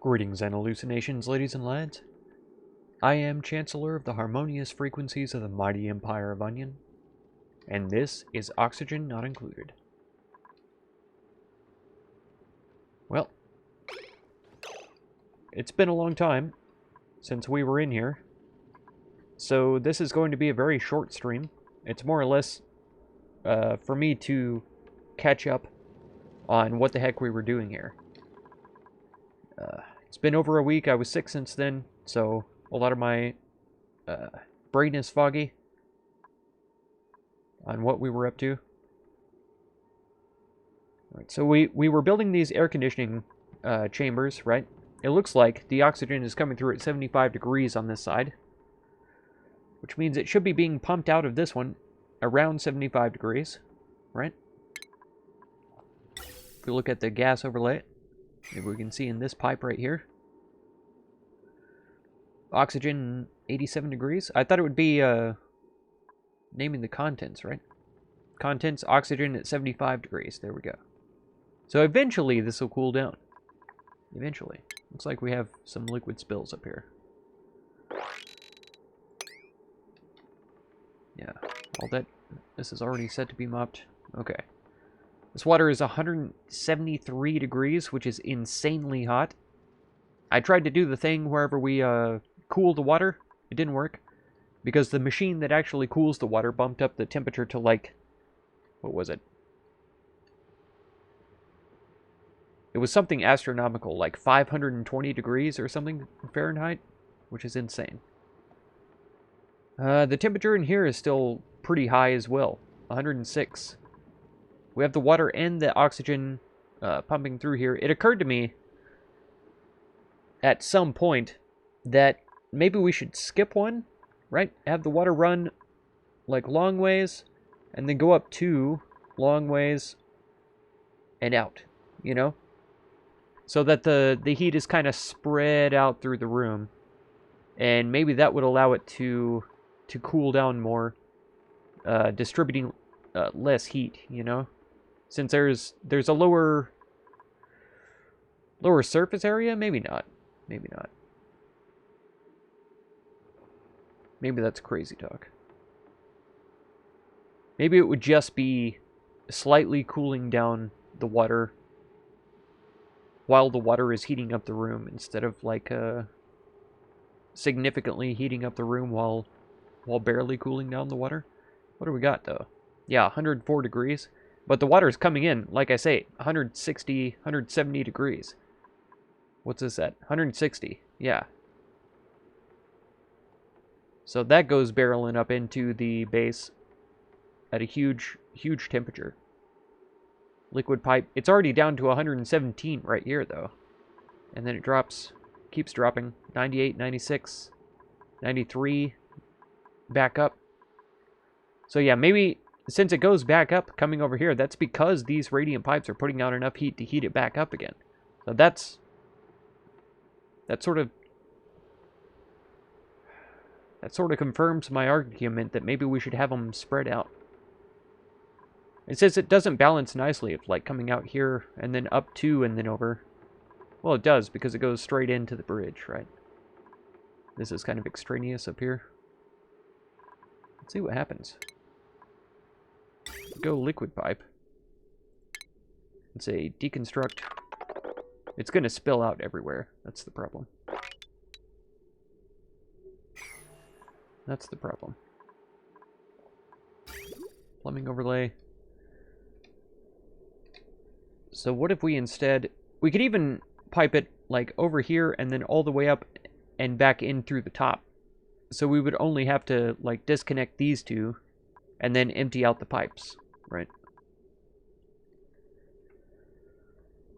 Greetings and hallucinations, ladies and lads. I am Chancellor of the harmonious frequencies of the mighty Empire of Onion, and this is Oxygen Not Included. Well, it's been a long time since we were in here, so this is going to be a very short stream. It's more or less for me to catch up on what the heck we were doing here. It's been over a week. I was sick since then, so a lot of my brain is foggy on what we were up to. Right, so we were building these air conditioning chambers, right? It looks like the oxygen is coming through at 75 degrees on this side, which means it should be being pumped out of this one around 75 degrees, right? If we look at the gas overlay, maybe we can see in this pipe right here. Oxygen 87 degrees. I thought it would be naming the contents, right? Contents, oxygen at 75 degrees. There we go. So eventually this will cool down. Eventually. Looks like we have some liquid spills up here. Yeah, all that. This is already set to be mopped. Okay. This water is 173 degrees, which is insanely hot. I tried to do the thing wherever we cool the water. It didn't work. Because the machine that actually cools the water bumped up the temperature to like... What was it? It was something astronomical, like 520 degrees or something Fahrenheit, which is insane. The temperature in here is still pretty high as well, 106. We have the water and the oxygen pumping through here. It occurred to me at some point that maybe we should skip one, right? Have the water run like long ways and then go up 2 long ways and out, you know? So that the heat is kind of spread out through the room. And maybe that would allow it to cool down more, distributing less heat, you know? Since there's a lower surface area? Maybe not. Maybe not. Maybe that's crazy talk. Maybe it would just be slightly cooling down the water while the water is heating up the room, instead of like significantly heating up the room while barely cooling down the water. What do we got though? Yeah, 104 degrees. But the water is coming in, like I say, 160, 170 degrees. What's this at? 160. Yeah. So that goes barreling up into the base at a huge, huge temperature. Liquid pipe. It's already down to 117 right here, though. And then it drops, keeps dropping. 98, 96, 93. Back up. So yeah, maybe since it goes back up coming over here, that's because these radiant pipes are putting out enough heat to heat it back up again. So that sort of confirms my argument that maybe we should have them spread out. It says it doesn't balance nicely if like coming out here and then up 2 and then over. Well, it does because it goes straight into the bridge, right? This is kind of extraneous up here. Let's see what happens. Go liquid pipe. Let's say deconstruct. It's going to spill out everywhere. That's the problem. That's the problem. Plumbing overlay. So what if we instead... We could even pipe it like over here and then all the way up and back in through the top. So we would only have to like disconnect these two and then empty out the pipes, right?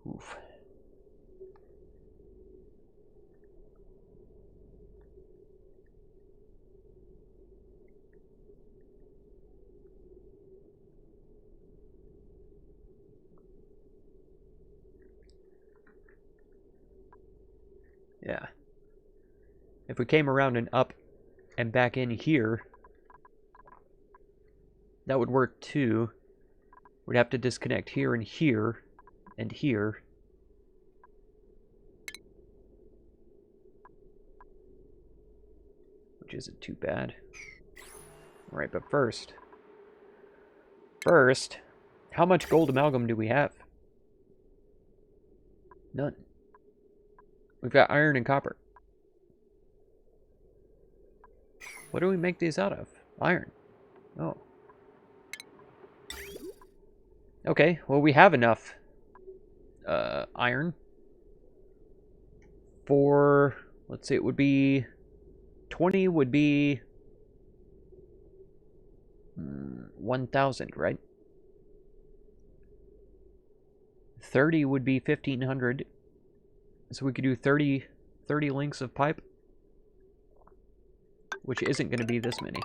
Oof. Yeah. If we came around and up and back in here, that would work too. We'd have to disconnect here and here and here. which isn't too bad. All right, but first, how much gold amalgam do we have? None. We've got iron and copper. What do we make these out of? Iron. Oh. Okay, well, we have enough iron for, let's see, it would be 20 would be 1,000, right? 30 would be 1,500. So we could do 30 links of pipe, which isn't going to be this many.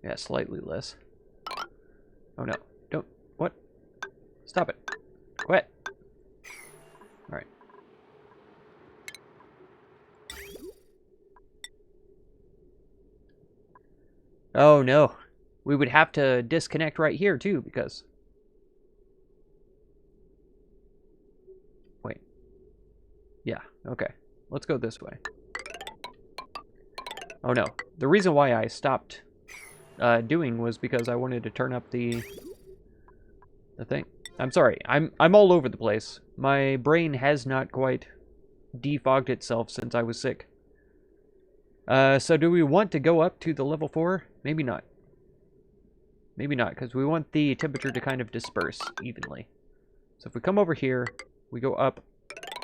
Yeah, slightly less. Oh no, don't, what? Stop it. Quit. Alright. Oh no. We would have to disconnect right here too, because... Wait. Yeah, okay. Let's go this way. Oh no. The reason why I stopped doing was because I wanted to turn up the thing. I'm sorry. I'm all over the place. My brain has not quite defogged itself since I was sick. So do we want to go up to the level 4? Maybe not. Maybe not, because we want the temperature to kind of disperse evenly. So if we come over here, we go up,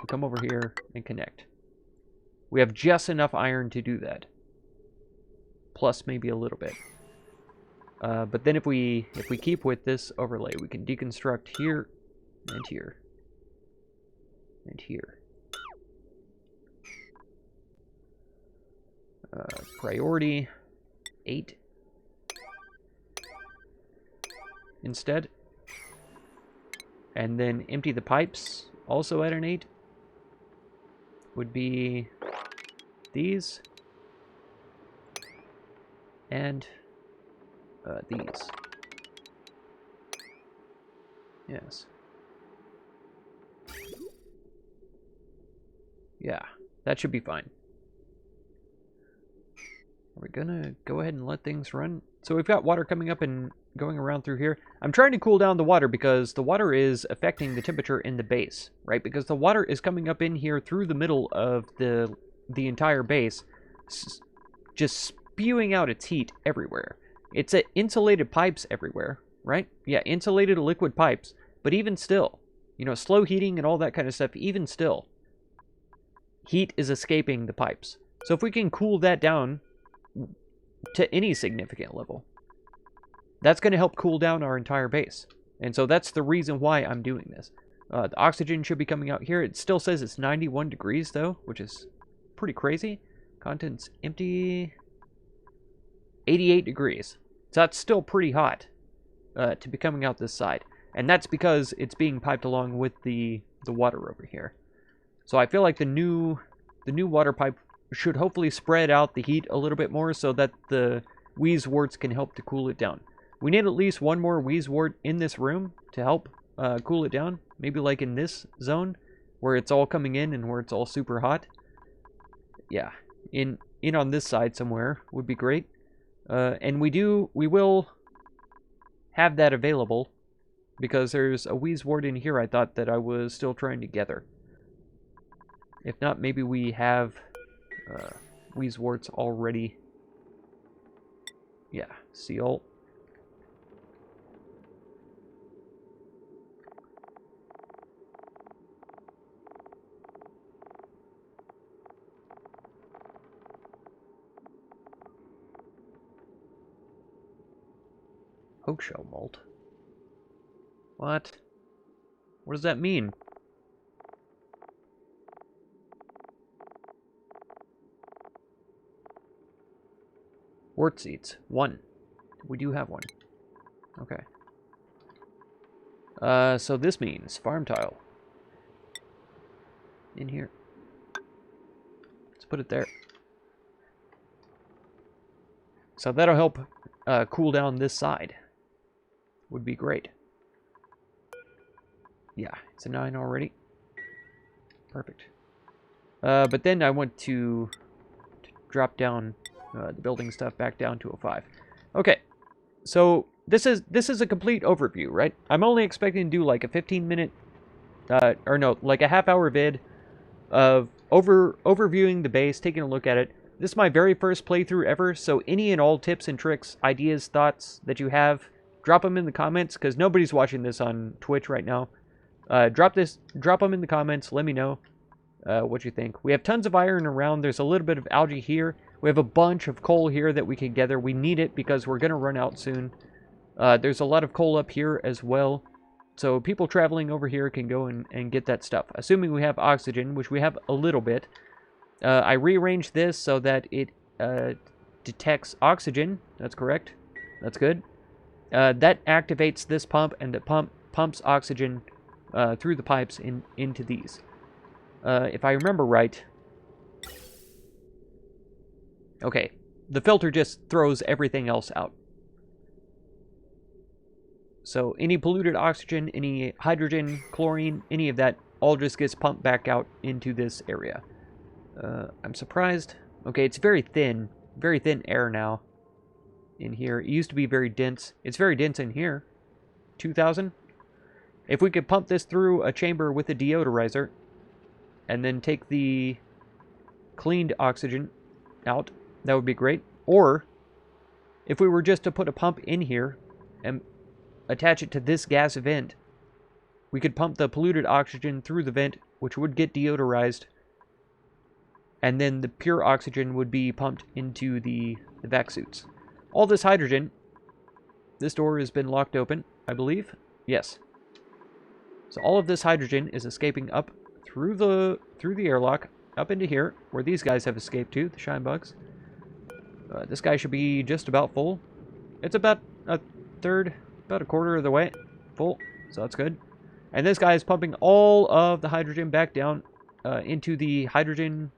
we come over here, and connect. We have just enough iron to do that. Plus maybe a little bit. But then if we keep with this overlay, we can deconstruct here, and here, and here. Priority 8 instead. And then empty the pipes, also at an 8. Would be these. And these. Yes. Yeah, that should be fine. Are we gonna go ahead and let things run? So we've got water coming up and going around through here. I'm trying to cool down the water because the water is affecting the temperature in the base, right? Because the water is coming up in here through the middle of the entire base, just spewing out its heat everywhere. It's at insulated pipes everywhere, right? Yeah, insulated liquid pipes. But even still, you know, slow heating and all that kind of stuff, even still, heat is escaping the pipes. So if we can cool that down to any significant level, that's going to help cool down our entire base. And so that's the reason why I'm doing this. The oxygen should be coming out here. It still says it's 91 degrees, though, which is pretty crazy. Contents empty. 88 degrees. So that's still pretty hot to be coming out this side. And that's because it's being piped along with the water over here. So I feel like the new water pipe should hopefully spread out the heat a little bit more so that the Wheezeworts can help to cool it down. We need at least one more Wheezewort in this room to help cool it down. Maybe like in this zone where it's all coming in and where it's all super hot. Yeah, in on this side somewhere would be great. And we will have that available because there's a Wheezewort in here I thought that I was still trying to gather. If not, maybe we have Wheezeworts already. Yeah, seal. Oakshell malt. What? What does that mean? Wort seeds. 1. We do have one. Okay. So this means farm tile. In here. Let's put it there. So that'll help cool down this side. Would be great. Yeah, it's a 9 already. Perfect. But then I want to drop down the building stuff back down to a 5. Okay, so this is a complete overview, right? I'm only expecting to do like a 15-minute, or no, like a half-hour vid of overviewing the base, taking a look at it. This is my very first playthrough ever, so any and all tips and tricks, ideas, thoughts that you have, drop them in the comments, because nobody's watching this on Twitch right now. Drop them in the comments, let me know what you think. We have tons of iron around, there's a little bit of algae here. We have a bunch of coal here that we can gather. We need it because we're going to run out soon. There's a lot of coal up here as well. So people traveling over here can go and get that stuff. Assuming we have oxygen, which we have a little bit. I rearranged this so that it detects oxygen. That's correct. That's good. That activates this pump, and the pump pumps oxygen through the pipes into these. If I remember right... Okay, the filter just throws everything else out. So any polluted oxygen, any hydrogen, chlorine, any of that, all just gets pumped back out into this area. I'm surprised. Okay, it's very thin air now in here. It used to be very dense. It's very dense in here. 2,000. If we could pump this through a chamber with a deodorizer and then take the cleaned oxygen out, that would be great. Or if we were just to put a pump in here and attach it to this gas vent, we could pump the polluted oxygen through the vent, which would get deodorized, and then the pure oxygen would be pumped into the vac suits. All this hydrogen, this door has been locked open, I believe. Yes. So all of this hydrogen is escaping up through the airlock, up into here, where these guys have escaped to, the shine bugs. This guy should be just about full. It's about a quarter of the way full, so that's good. And this guy is pumping all of the hydrogen back down into the hydrogen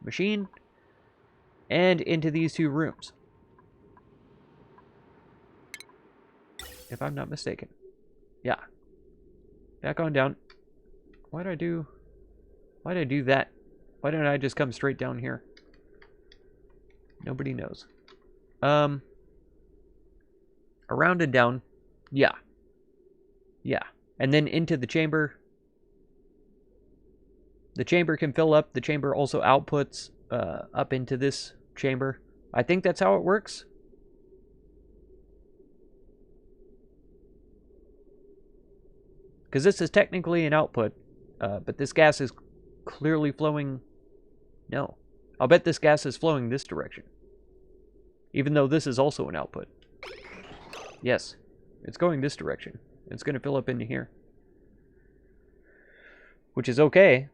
machine and into these two rooms, if I'm not mistaken. Yeah. Back on down. Why did I do that? Why didn't I just come straight down here? Nobody knows. Around and down. Yeah. Yeah. And then into the chamber. The chamber can fill up. The chamber also outputs up into this chamber. I think that's how it works. Because this is technically an output. But this gas is clearly flowing... No. I'll bet this gas is flowing this direction. Even though this is also an output. Yes. It's going this direction. It's going to fill up into here. Which is okay.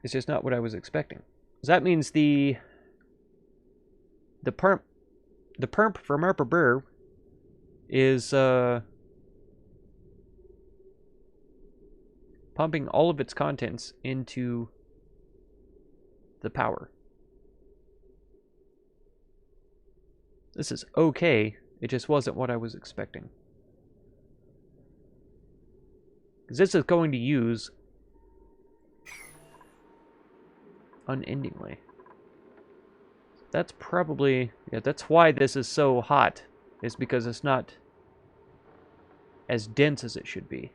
It's just not what I was expecting. So that means the perp from Upper Burr is pumping all of its contents into the power. This is okay. It just wasn't what I was expecting. Because this is going to use unendingly. That's probably... Yeah, that's why this is so hot. Is because it's not as dense as it should be.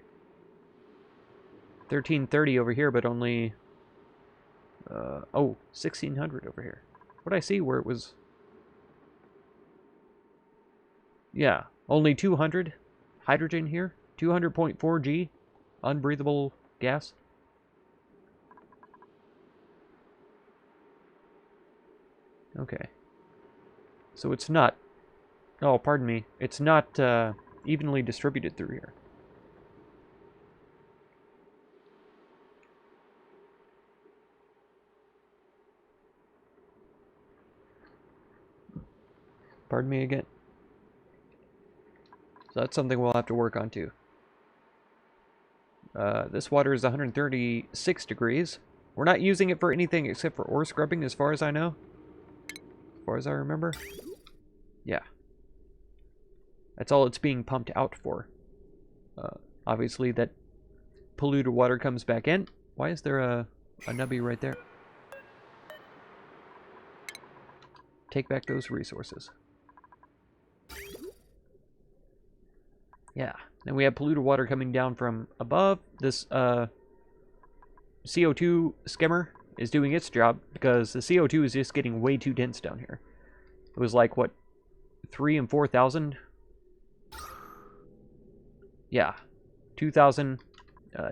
1330 over here, but only... 1600 over here. What did I see where it was... Yeah, only 200 hydrogen here. 200.4 G. Unbreathable gas. Okay. So it's not... Oh, pardon me. It's not evenly distributed through here. Pardon me again. So that's something we'll have to work on too. This water is 136 degrees. We're not using it for anything except for ore scrubbing as far as I know. As far as I remember. Yeah. That's all it's being pumped out for. Obviously that polluted water comes back in. Why is there a a nubby right there. Take back those resources. Yeah. Then we have polluted water coming down from above. This CO2 skimmer is doing its job because the CO2 is just getting way too dense down here. It was like, what, 3,000 and 4,000? Yeah, 2,000.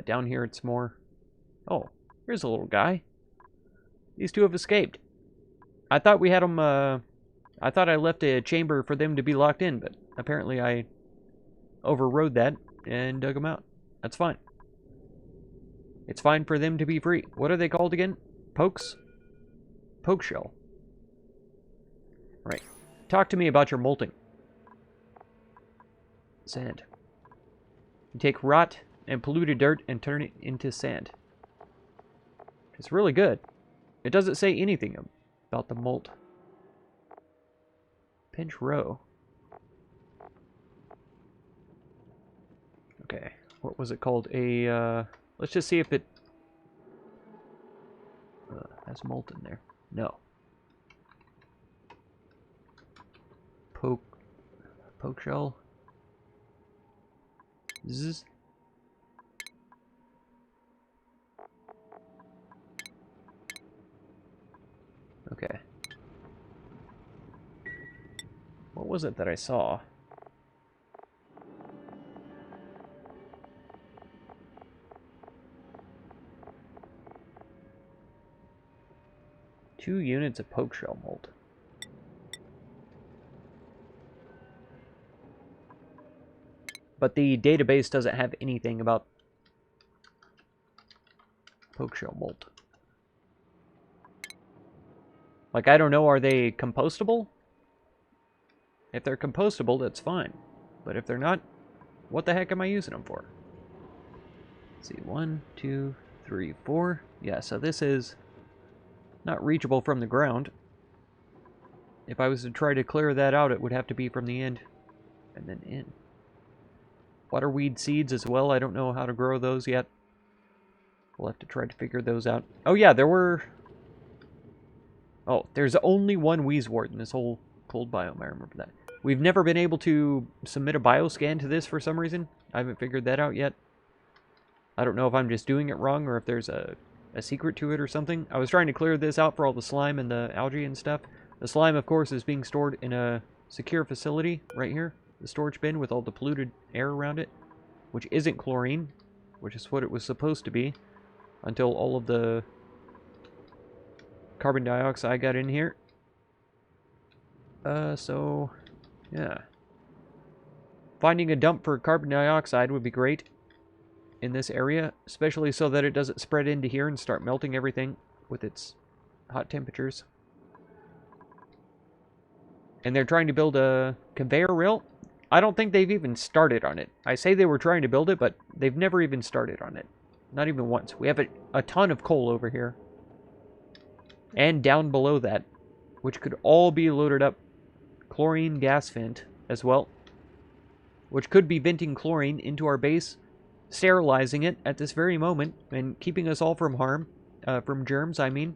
Down here it's more. Oh, here's a little guy. These two have escaped. I thought we had them, I thought I left a chamber for them to be locked in, but apparently I overrode that and dug them out. That's fine. It's fine for them to be free. What are they called again? Pokes? Poke shell. Right. Talk to me about your molting. Sand. You take rot and polluted dirt and turn it into sand. It's really good. It doesn't say anything about the molt. Pinch row. Okay. What was it called? Let's just see if it has molt in there. No. Poke shell. Zzz. Okay. What was it that I saw? Two units of poke shell mold. But the database doesn't have anything about poke shell mold. Like, I don't know, are they compostable? If they're compostable, that's fine. But if they're not, what the heck am I using them for? Let's see, 1, 2, 3, 4. Yeah, so this is not reachable from the ground. If I was to try to clear that out, it would have to be from the end and then in. Waterweed seeds as well. I don't know how to grow those yet. We'll have to try to figure those out. Oh yeah, there were... Oh, there's only one Wheezewort in this whole cold biome. I remember that. We've never been able to submit a bioscan to this for some reason. I haven't figured that out yet. I don't know if I'm just doing it wrong or if there's a secret to it or something. I was trying to clear this out for all the slime and the algae and stuff. The slime, of course, is being stored in a secure facility right here. The storage bin with all the polluted air around it, which isn't chlorine, which is what it was supposed to be, until all of the carbon dioxide got in here. So, yeah. Finding a dump for carbon dioxide would be great in this area, especially so that it doesn't spread into here and start melting everything with its hot temperatures. And they're trying to build a conveyor rail. I don't think they've even started on it. I say they were trying to build it, but they've never even started on it. Not even once. We have a ton of coal over here. And down below that, which could all be loaded up. Chlorine gas vent as well, which could be venting chlorine into our base, sterilizing it at this very moment, and keeping us all from harm, from germs, I mean.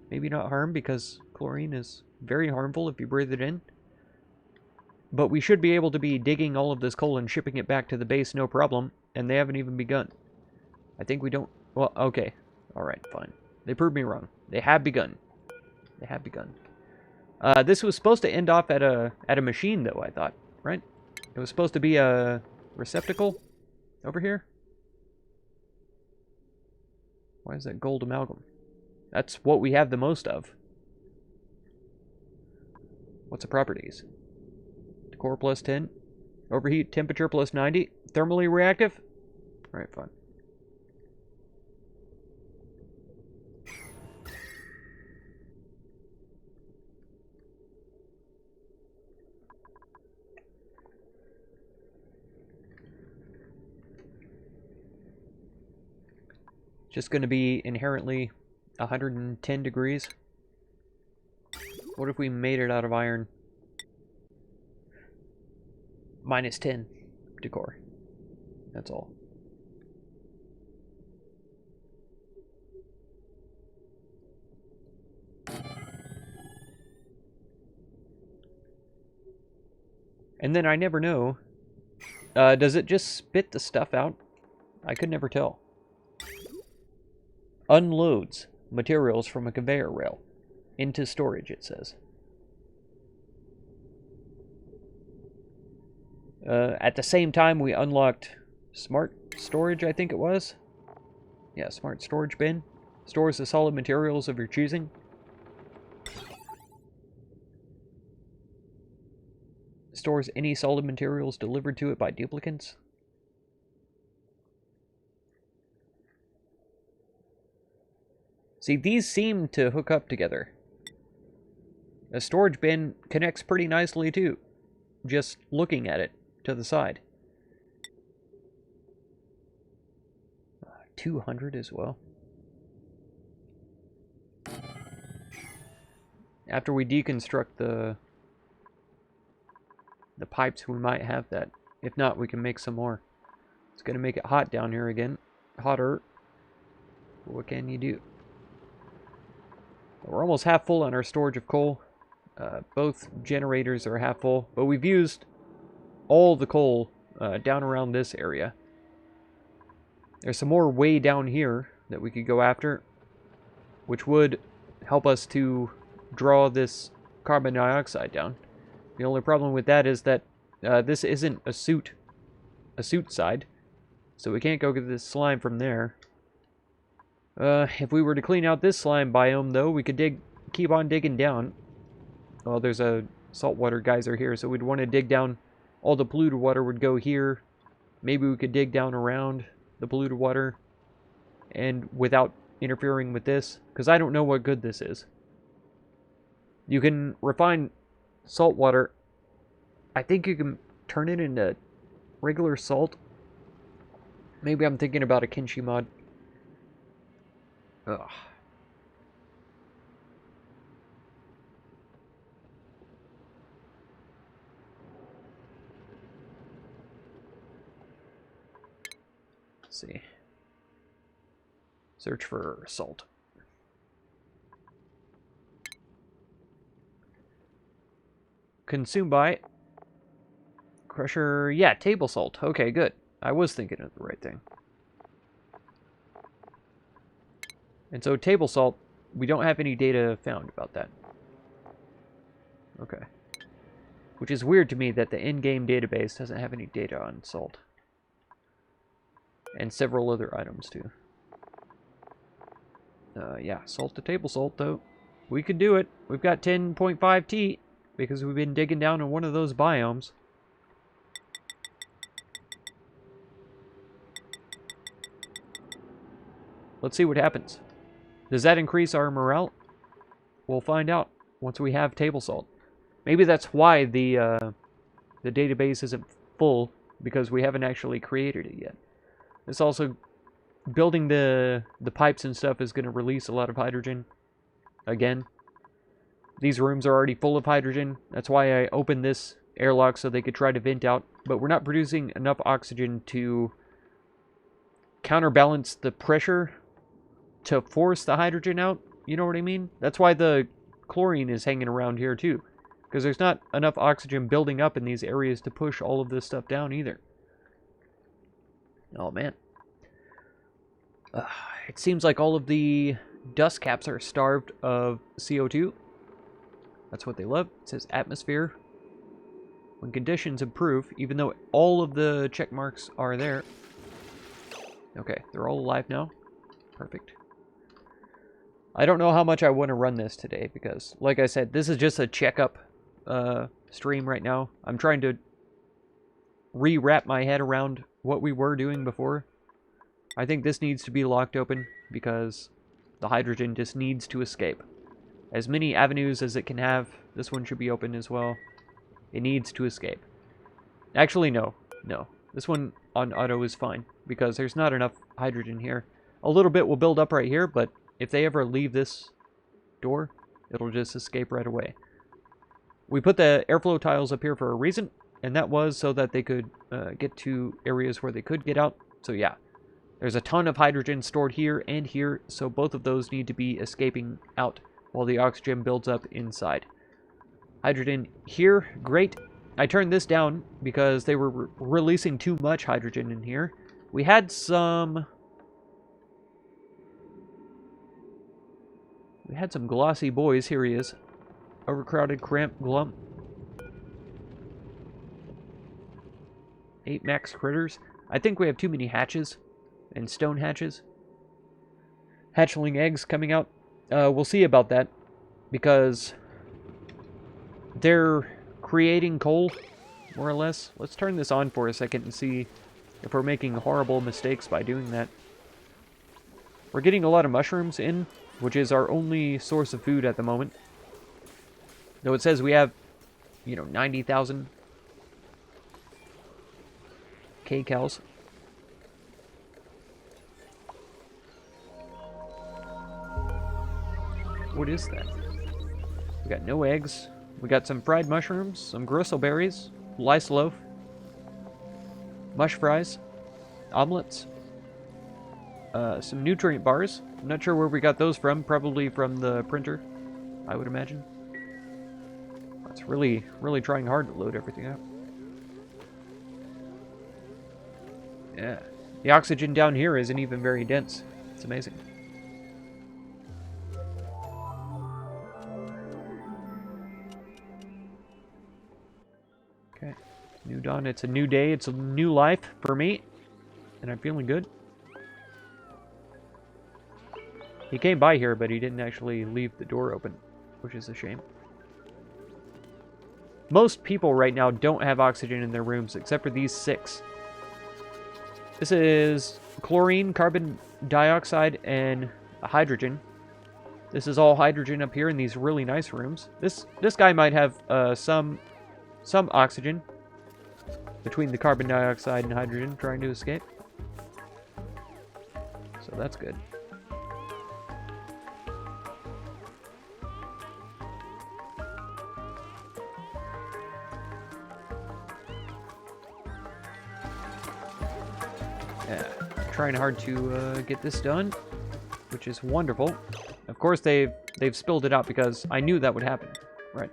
Maybe not harm, because chlorine is very harmful if you breathe it in. But we should be able to be digging all of this coal and shipping it back to the base, no problem, and they haven't even begun. I think we don't... Well, okay. Alright, fine. They proved me wrong. They have begun. They have begun. This was supposed to end off at a machine, though, I thought, right? It was supposed to be a receptacle over here. Why is that gold amalgam? That's what we have the most of. What's the properties? Decor plus 10. Overheat temperature plus 90. Thermally reactive? Alright, fine. Just going to be inherently 110 degrees. What if we made it out of iron? Minus 10 decor. That's all. And then I never know. Does it just spit the stuff out? I could never tell. Unloads materials from a conveyor rail into storage, it says. At the same time, we unlocked smart storage, I think it was. Yeah, smart storage bin. Stores the solid materials of your choosing. Stores any solid materials delivered to it by duplicants. See, these seem to hook up together. A storage bin connects pretty nicely too, just looking at it to the side. 200 as well. After we deconstruct the pipes, we might have that. If not, we can make some more. It's going to make it hot down here again. Hotter. What can you do? We're almost half full on our storage of coal. Both generators are half full, but we've used all the coal down around this area. There's some more way down here that we could go after, which would help us to draw this carbon dioxide down. The only problem with that is that this isn't a suit side, so we can't go get this slime from there. If we were to clean out this slime biome, though, we could keep on digging down. Well, there's a saltwater geyser here, so we'd want to dig down. All the polluted water would go here. Maybe we could dig down around the polluted water, and without interfering with this, because I don't know what good this is. You can refine salt water. I think you can turn it into regular salt. Maybe I'm thinking about a Kinshi mod. Ugh. Let's see. Search for salt. Consumed by crusher. Yeah, table salt. Okay, good. I was thinking of the right thing. And so table salt, we don't have any data found about that. Okay. Which is weird to me that the in-game database doesn't have any data on salt. And several other items too. Yeah, salt to table salt though. We could do it. We've got 10.5 T because we've been digging down in one of those biomes. Let's see what happens. Does that increase our morale? We'll find out once we have table salt. Maybe that's why the database isn't full, because we haven't actually created it yet. This also, building the pipes and stuff is going to release a lot of hydrogen. Again, these rooms are already full of hydrogen. That's why I opened this airlock so they could try to vent out. But we're not producing enough oxygen to counterbalance the pressure to force the hydrogen out. You know what I mean? That's why the chlorine is hanging around here too. Because there's not enough oxygen building up in these areas to push all of this stuff down either. Oh man. It seems like all of the dust caps are starved of CO2. That's what they love. It says atmosphere. When conditions improve, even though all of the check marks are there. Okay, they're all alive now. Perfect. I don't know how much I want to run this today because, like I said, this is just a checkup stream right now. I'm trying to re-wrap my head around what we were doing before. I think this needs to be locked open because the hydrogen just needs to escape. As many avenues as it can have, this one should be open as well. It needs to escape. Actually, no. No. This one on auto is fine because there's not enough hydrogen here. A little bit will build up right here, but if they ever leave this door, it'll just escape right away. We put the airflow tiles up here for a reason, and that was so that they could get to areas where they could get out. So yeah, there's a ton of hydrogen stored here and here, so both of those need to be escaping out while the oxygen builds up inside. Hydrogen here, great. I turned this down because they were releasing too much hydrogen in here. We had some glossy boys. Here he is. Overcrowded, cramped, glump. 8 max critters. I think we have too many hatches and stone hatches. Hatchling eggs coming out. We'll see about that because they're creating coal, more or less. Let's turn this on for a second and see if we're making horrible mistakes by doing that. We're getting a lot of mushrooms in, which is our only source of food at the moment. Though it says we have, 90,000 K-cows. What is that? We got no eggs. We got some fried mushrooms, some gristleberries, lice loaf, mush fries, omelets, some nutrient bars. I'm not sure where we got those from. Probably from the printer, I would imagine. It's really, really trying hard to load everything up. Yeah. The oxygen down here isn't even very dense. It's amazing. Okay. New dawn. It's a new day. It's a new life for me. And I'm feeling good. He came by here, but he didn't actually leave the door open, which is a shame. Most people right now don't have oxygen in their rooms, except for these 6. This is chlorine, carbon dioxide, and hydrogen. This is all hydrogen up here in these really nice rooms. This guy might have some oxygen between the carbon dioxide and hydrogen trying to escape. So that's good. Yeah, trying hard to get this done, which is wonderful. Of course, they've spilled it out because I knew that would happen, right?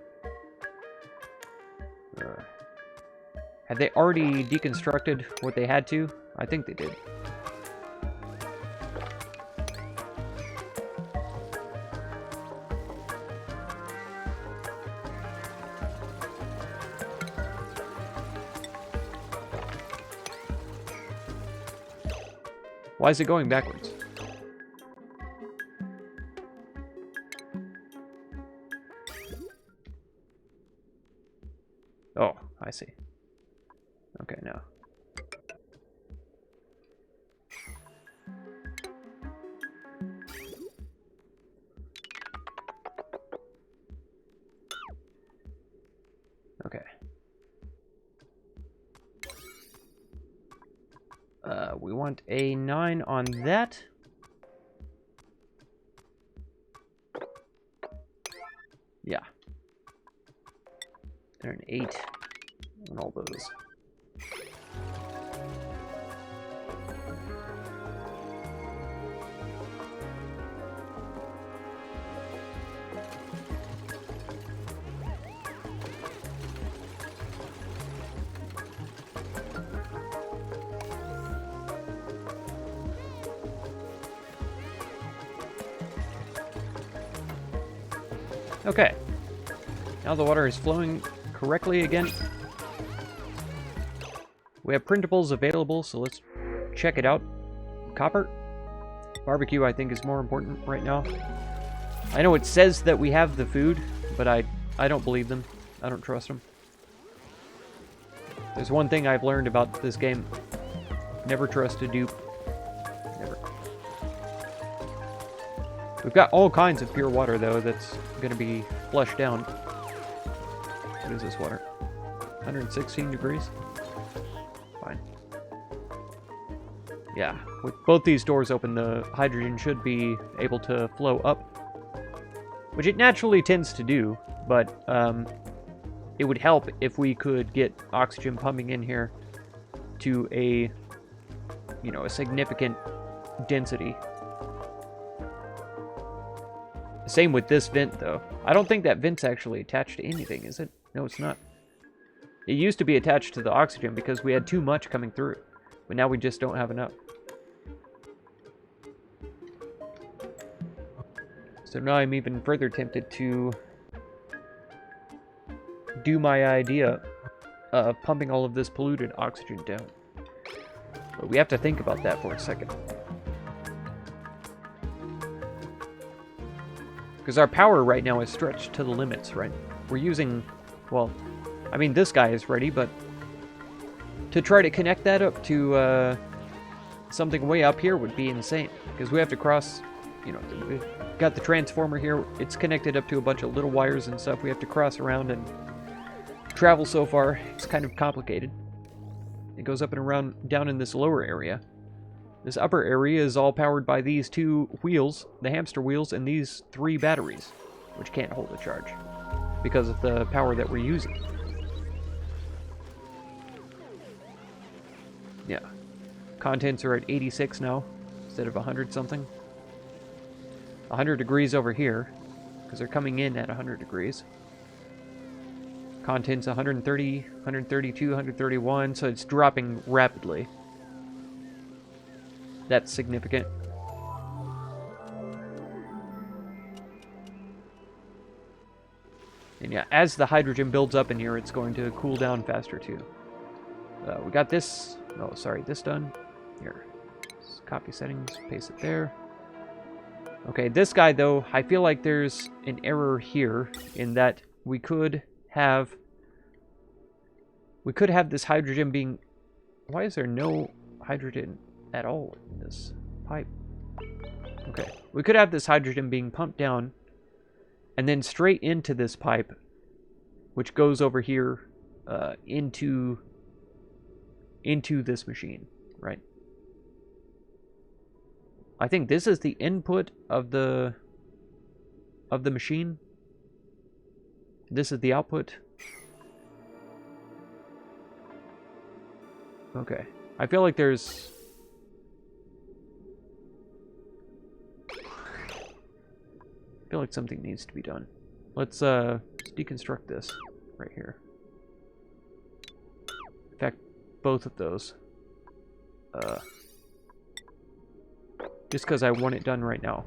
Have they already deconstructed what they had to? I think they did. Why is it going backwards? Oh, I see. Okay, now. Okay. We want a 9 on that. Yeah. And an 8 on all those. Okay. Now the water is flowing correctly again. We have printables available, so let's check it out. Copper. Barbecue, I think, is more important right now. I know it says that we have the food, but I don't believe them. I don't trust them. There's one thing I've learned about this game. Never trust a dupe. Never. We've got all kinds of pure water, though, that's going to be flushed down. What is this water? 116 degrees? Fine. Yeah, with both these doors open, the hydrogen should be able to flow up. Which it naturally tends to do, but it would help if we could get oxygen pumping in here to a, a significant density. Same with this vent, though. I don't think that vent's actually attached to anything, is it? No, it's not. It used to be attached to the oxygen because we had too much coming through. But now we just don't have enough. So now I'm even further tempted to do my idea of pumping all of this polluted oxygen down. But we have to think about that for a second. Because our power right now is stretched to the limits, right? We're using, well, I mean, this guy is ready, but to try to connect that up to something way up here would be insane. Because we have to cross, you know, we've got the transformer here. It's connected up to a bunch of little wires and stuff. We have to cross around and travel so far. It's kind of complicated. It goes up and around down in this lower area. This upper area is all powered by these two wheels, the hamster wheels, and these 3 batteries, which can't hold a charge because of the power that we're using. Yeah. Contents are at 86 now, instead of 100 something. 100 degrees over here, because they're coming in at 100 degrees. Contents 130, 132, 131, so it's dropping rapidly. That's significant. And yeah, as the hydrogen builds up in here, it's going to cool down faster too. We got this, oh sorry, this done. Here, let's copy settings, paste it there. Okay, this guy though, I feel like there's an error here in that we could have this hydrogen being, why is there no hydrogen at all in this pipe? Okay, we could have this hydrogen being pumped down and then straight into this pipe, which goes over here into this machine, right? I think this is the input of the machine. This is the output. Okay, I feel like there's I feel like something needs to be done. Let's deconstruct this right here. In fact, both of those. Just because I want it done right now.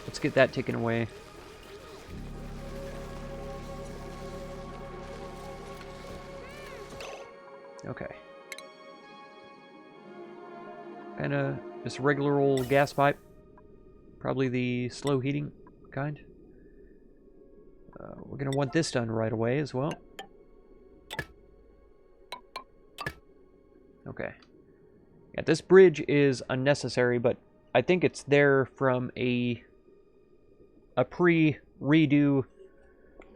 Let's get that taken away. Okay. And just a regular old gas pipe. Probably the slow heating kind. We're going to want this done right away as well. Okay. Yeah, this bridge is unnecessary, but I think it's there from a pre-redo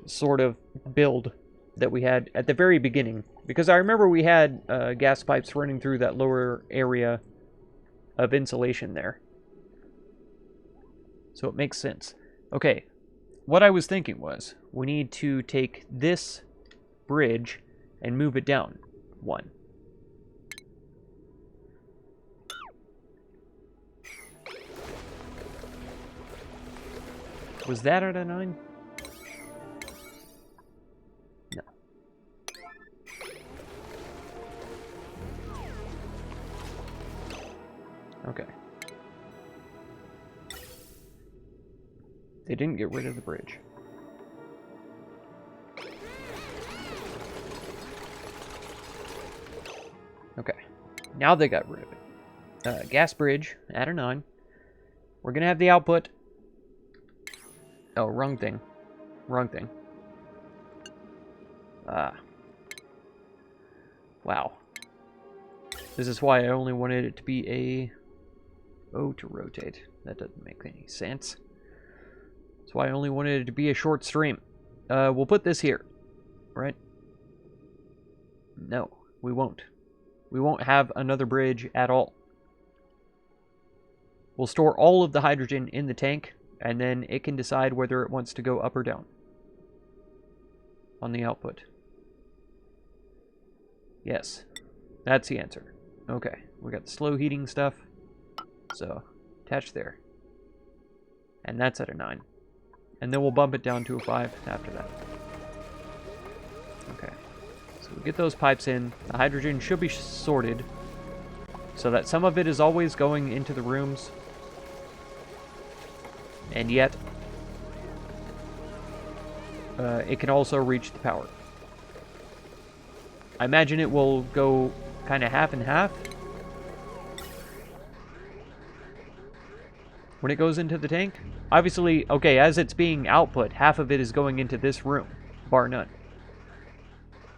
sort of build that we had at the very beginning. Because I remember we had gas pipes running through that lower area of insulation there. So it makes sense. Okay, what I was thinking was we need to take this bridge and move it down 1. Was that at a 9? No. Okay. They didn't get rid of the bridge. Okay. Now they got rid of it. Gas bridge at a 9. We're going to have the output. Oh, wrong thing. Wrong thing. Wow. This is why I only wanted it to be a O to rotate. That doesn't make any sense. That's why I only wanted it to be a short stream. We'll put this here, right? No, we won't. We won't have another bridge at all. We'll store all of the hydrogen in the tank, and then it can decide whether it wants to go up or down on the output. Yes, that's the answer. Okay, we got the slow heating stuff, so attach there. And that's at a 9. And then we'll bump it down to a 5 after that. Okay. So we get those pipes in. The hydrogen should be sorted so that some of it is always going into the rooms. And yet, it can also reach the power. I imagine it will go kind of half and half when it goes into the tank. Obviously, okay, as it's being output, half of it is going into this room, bar none.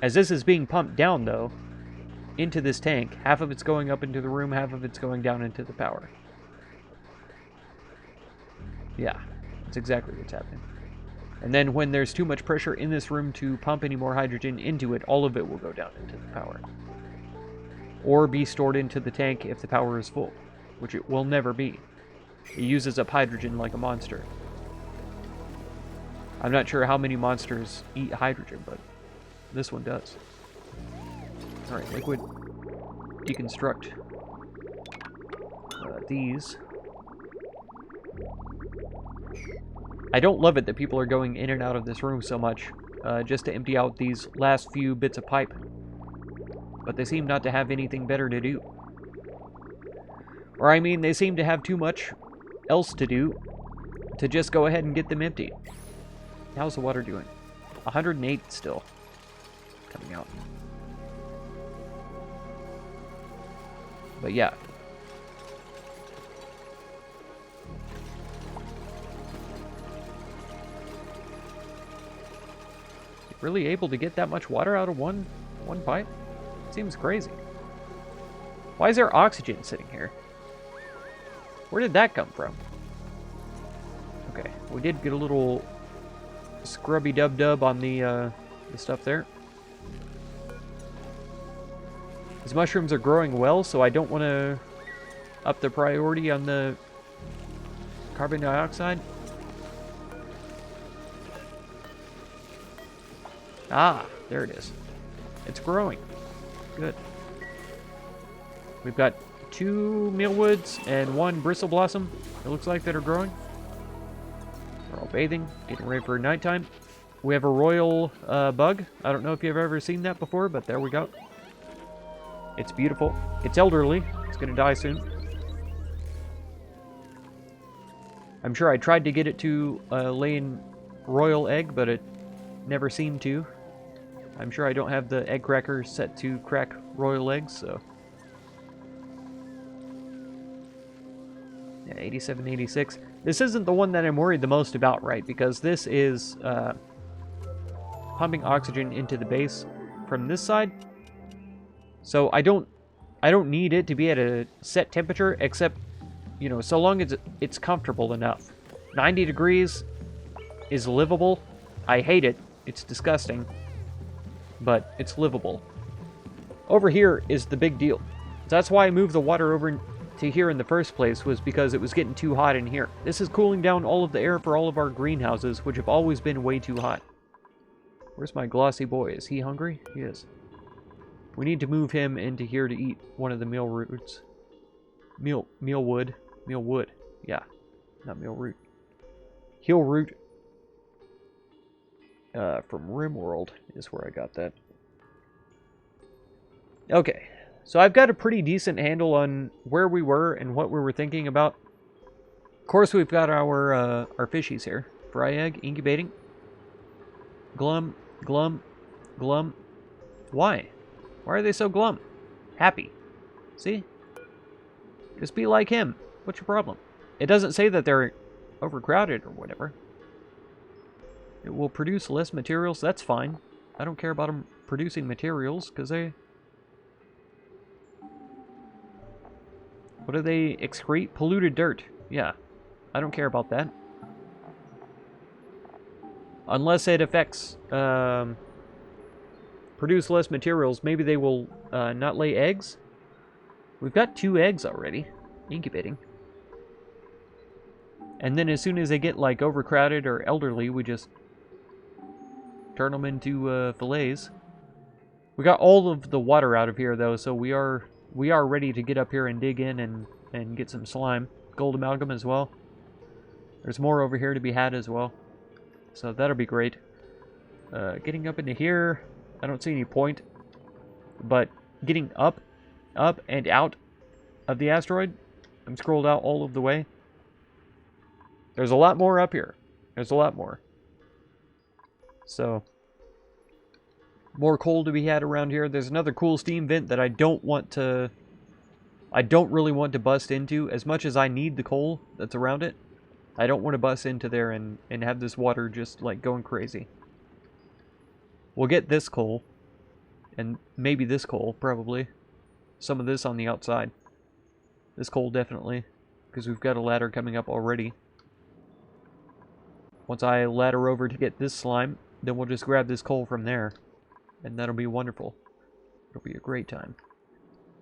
As this is being pumped down, though, into this tank, half of it's going up into the room, half of it's going down into the power. Yeah, that's exactly what's happening. And then when there's too much pressure in this room to pump any more hydrogen into it, all of it will go down into the power. Or be stored into the tank if the power is full, which it will never be. It uses up hydrogen like a monster. I'm not sure how many monsters eat hydrogen, but this one does. Alright, liquid. Deconstruct these. I don't love it that people are going in and out of this room so much, just to empty out these last few bits of pipe. But they seem not to have anything better to do. Or I mean, they seem to have too much else to do to just go ahead and get them empty. How's the water doing? 108 still coming out. But yeah. Really able to get that much water out of one pipe? Seems crazy. Why is there oxygen sitting here? Where did that come from? Okay, we did get a little scrubby dub on the stuff there. These mushrooms are growing well, so I don't want to up the priority on the carbon dioxide. Ah, there it is. It's growing. Good. We've got 2 mealwoods and 1 bristle blossom, it looks like, that are growing. We're all bathing, getting ready for nighttime. We have a royal bug. I don't know if you've ever seen that before, but there we go. It's beautiful. It's elderly. It's going to die soon. I'm sure I tried to get it to lay in royal egg, but it never seemed to. I'm sure I don't have the egg cracker set to crack royal eggs, so. Yeah, 87, 86. This isn't the one that I'm worried the most about, right? Because this is pumping oxygen into the base from this side. So I don't need it to be at a set temperature, except, you know, so long as it's comfortable enough. 90 degrees is livable. I hate it. It's disgusting. But it's livable. Over here is the big deal. That's why I moved the water over to here in the first place, was because it was getting too hot in here. This is cooling down all of the air for all of our greenhouses, which have always been way too hot. Where's my glossy boy? Is he hungry? He is. We need to move him into here to eat one of the meal roots. Mealwood. Mealwood. Yeah. Not meal root. Heal root. From RimWorld is where I got that. Okay. So I've got a pretty decent handle on where we were and what we were thinking about. Of course, we've got our fishies here. Fry egg, incubating. Glum, glum, glum. Why? Why are they so glum? Happy. See? Just be like him. What's your problem? It doesn't say that they're overcrowded or whatever. It will produce less materials. That's fine. I don't care about them producing materials, because they... What do they excrete? Polluted dirt. Yeah. I don't care about that. Unless it affects... produce less materials. Maybe they will not lay eggs. We've got 2 eggs already. Incubating. And then as soon as they get, like, overcrowded or elderly, we just turn them into fillets. We got all of the water out of here, though, so we are ready to get up here and dig in and get some slime. Gold amalgam as well. There's more over here to be had as well. So that'll be great. Getting up into here, I don't see any point. But getting up and out of the asteroid, I'm scrolled out all of the way. There's a lot more up here. There's a lot more. So, more coal to be had around here. There's another cool steam vent that I don't really want to bust into. As much as I need the coal that's around it, I don't want to bust into there and have this water just, like, going crazy. We'll get this coal. And maybe this coal, probably. Some of this on the outside. This coal, definitely. Because we've got a ladder coming up already. Once I ladder over to get this slime, then we'll just grab this coal from there. And that'll be wonderful. It'll be a great time.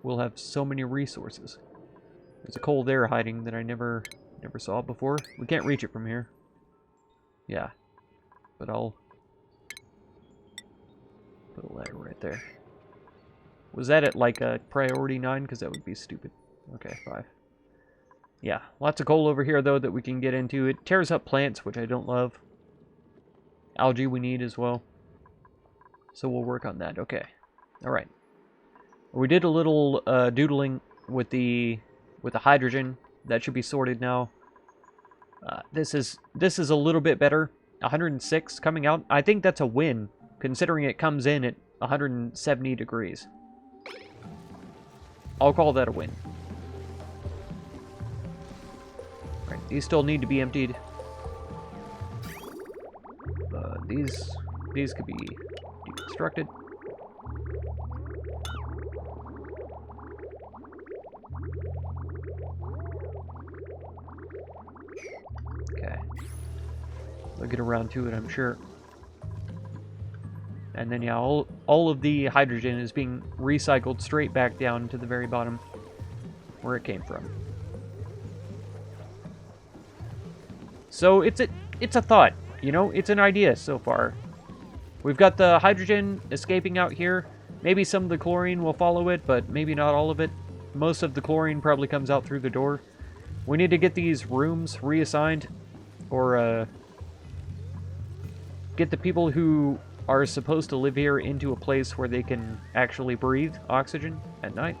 We'll have so many resources. There's a coal there hiding that I never saw before. We can't reach it from here. Yeah. But I'll put a ladder right there. Was that at like a priority 9? Because that would be stupid. Okay, 5. Yeah, lots of coal over here though that we can get into. It tears up plants, which I don't love. Algae we need as well. So we'll work on that. Okay. Alright. We did a little doodling with the hydrogen. That should be sorted now. This is a little bit better. 106 coming out. I think that's a win, considering it comes in at 170 degrees. I'll call that a win. Right, these still need to be emptied. These could be deconstructed. Okay. They'll get around to it, I'm sure. And then, yeah, all of the hydrogen is being recycled straight back down to the very bottom where it came from. So it's a thought, you know, it's an idea so far. We've got the hydrogen escaping out here. Maybe some of the chlorine will follow it, but maybe not all of it. Most of the chlorine probably comes out through the door. We need to get these rooms reassigned, or get the people who are supposed to live here into a place where they can actually breathe oxygen at night.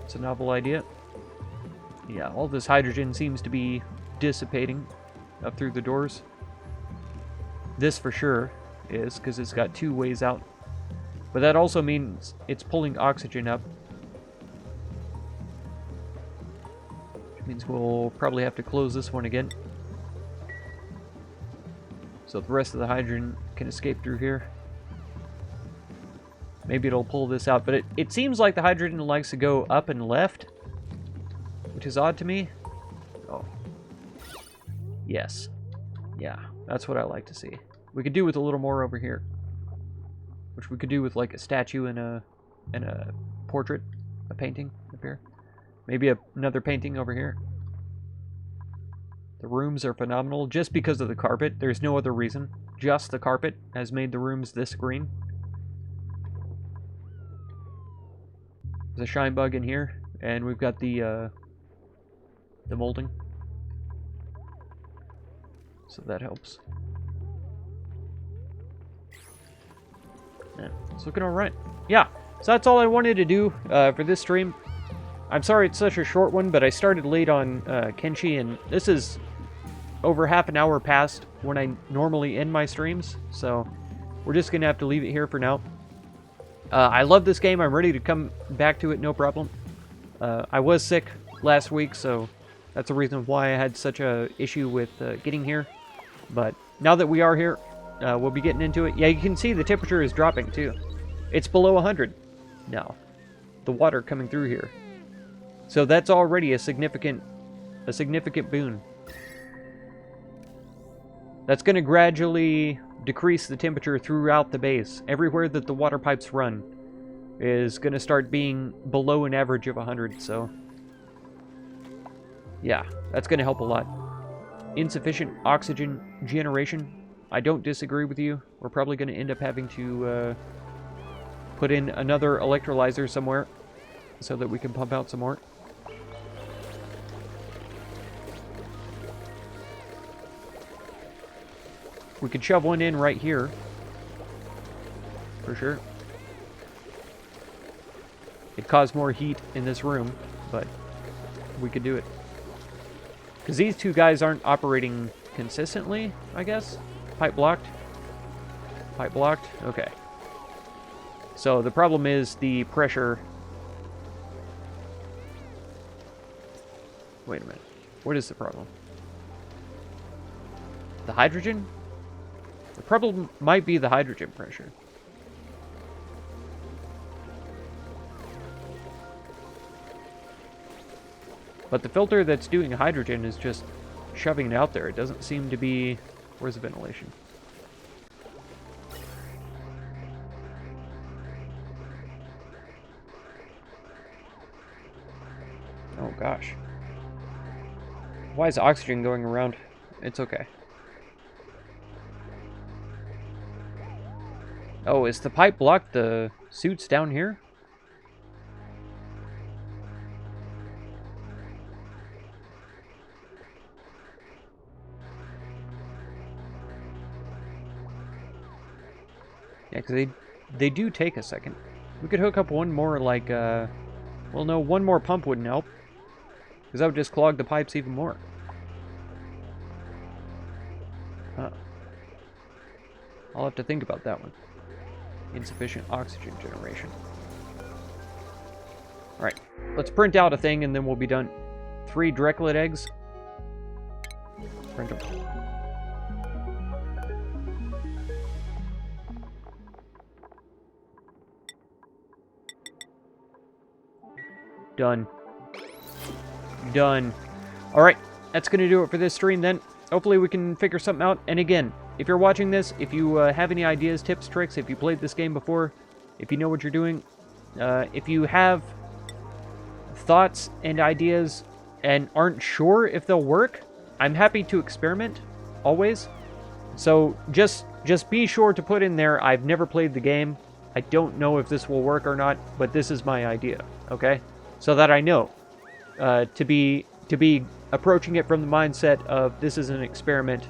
It's a novel idea. Yeah, all this hydrogen seems to be dissipating up through the doors. This for sure is, because it's got 2 ways out. But that also means it's pulling oxygen up. Which means we'll probably have to close this one again. So the rest of the hydrogen can escape through here. Maybe it'll pull this out, but it seems like the hydrogen likes to go up and left, which is odd to me. Oh. Yes. Yeah, that's what I like to see. We could do with a little more over here. Which we could do with like a statue and a portrait, a painting up here. Maybe another painting over here. The rooms are phenomenal just because of the carpet. There's no other reason. Just the carpet has made the rooms this green. There's a shine bug in here, and we've got the molding. So that helps. Yeah, it's looking alright. Yeah, so that's all I wanted to do for this stream. I'm sorry it's such a short one, but I started late on Kenshi, and this is over half an hour past when I normally end my streams, so we're just going to have to leave it here for now. I love this game. I'm ready to come back to it, no problem. I was sick last week, so that's the reason why I had such a issue with getting here. But now that we are here, we'll be getting into it. Yeah, you can see the temperature is dropping, too. It's below 100 now. The water coming through here. So that's already a significant boon. That's going to gradually decrease the temperature throughout the base. Everywhere that the water pipes run is going to start being below an average of 100, so yeah, that's going to help a lot. Insufficient oxygen generation. I don't disagree with you. We're probably going to end up having to put in another electrolyzer somewhere so that we can pump out some more. We could shove one in right here. For sure. It'd cause more heat in this room, but we could do it. Because these two guys aren't operating consistently, I guess. Pipe blocked. Pipe blocked. Okay. So the problem is the pressure. Wait a minute. What is the problem? The hydrogen? The problem might be the hydrogen pressure. But the filter that's doing hydrogen is just shoving it out there. It doesn't seem to be... Where's the ventilation? Oh gosh. Why is oxygen going around? It's okay. Oh, is the pipe blocked the suits down here? Yeah, because they do take a second. We could hook up one more, like, well, no, one more pump wouldn't help. Because that would just clog the pipes even more. I'll have to think about that one. Insufficient oxygen generation. Alright, let's print out a thing and then we'll be done. 3 Dreklet eggs. Print them. Done. Done. Alright, that's going to do it for this stream then. Hopefully we can figure something out. And again, if you're watching this, if you have any ideas, tips, tricks, if you played this game before, if you know what you're doing, if you have thoughts and ideas and aren't sure if they'll work, I'm happy to experiment, always. So just be sure to put in there, I've never played the game, I don't know if this will work or not, but this is my idea, okay? So that I know to be approaching it from the mindset of this is an experiment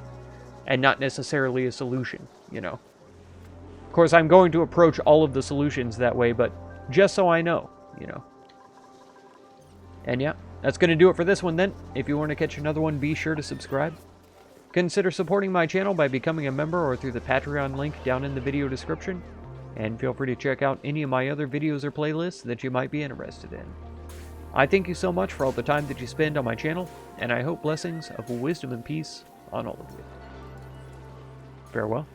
and not necessarily a solution, you know. Of course, I'm going to approach all of the solutions that way, but just so I know, you know. And yeah, that's going to do it for this one then. If you want to catch another one, be sure to subscribe. Consider supporting my channel by becoming a member or through the Patreon link down in the video description. And feel free to check out any of my other videos or playlists that you might be interested in. I thank you so much for all the time that you spend on my channel, and I hope blessings of wisdom and peace on all of you. Farewell.